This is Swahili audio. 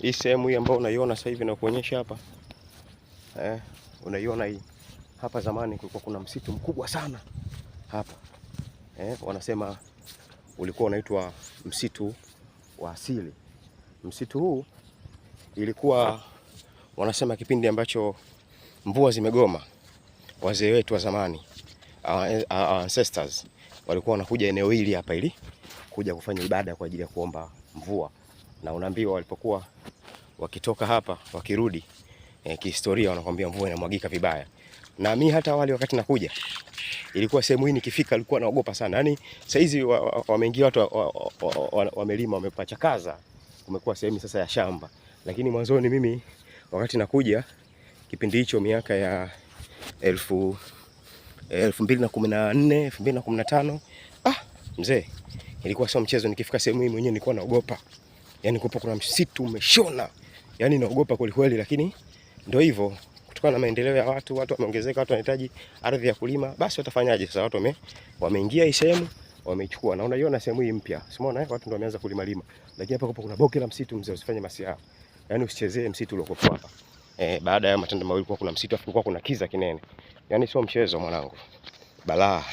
Hii sehemu hii ambayo unaiona sasa hivi na kuonyesha hapa. Unaiona hii. Hapa zamani kulikuwa kuna msitu mkubwa sana hapa. Wanasema ulikuwa unaitwa msitu wa asili. Msitu huu ilikuwa wanasema kipindi ambacho mvua zimegoma, wazee wetu wa zamani, our ancestors, walikuwa wanakuja eneo hili hapa ili kuja kufanya ibada kwa ajili ya kuomba mvua. Na unaambiwa walipokuwa wakitoka hapa wakirudi, kihistoria wanakuambia mvua inamwagika vibaya. Na mimi hata wale wakati nakuja ilikuwa sehemu hii nikifika nilikuwa naogopa sana. Yaani sasa hizi wameingia watu wamelima, wamepachakaza, kumekuwa sehemu sasa ya shamba. Lakini mwanzoni mimi wakati nakuja kipindi hicho miaka ya 2014, 2015, mzee, ilikuwa sio mchezo. Nikifika sehemu hii mwenyewe nilikuwa naogopa. Yaani kupo kuna msitu umeshona. Yaani naogopa kweli kweli, lakini ndio hivyo. Kutokana na maendeleo ya watu wameongezeka, watu wanahitaji ardhi ya kulima, basi watafanyaje sasa? Watu wameingia hii sehemu, wameichukua. Na unaiona sehemu hii mpya. Umeona watu ndio wameanza kulima lima. Lakini hapa kupo kuna boke la msitu mzee, usifanye masiara. Yaani usichezee msitu uliokuwa hapa. Baada ya matendo mawili kuna msitu, afu kuna kiza kinene. Yaani sio mchezo mwanangu. Balaa.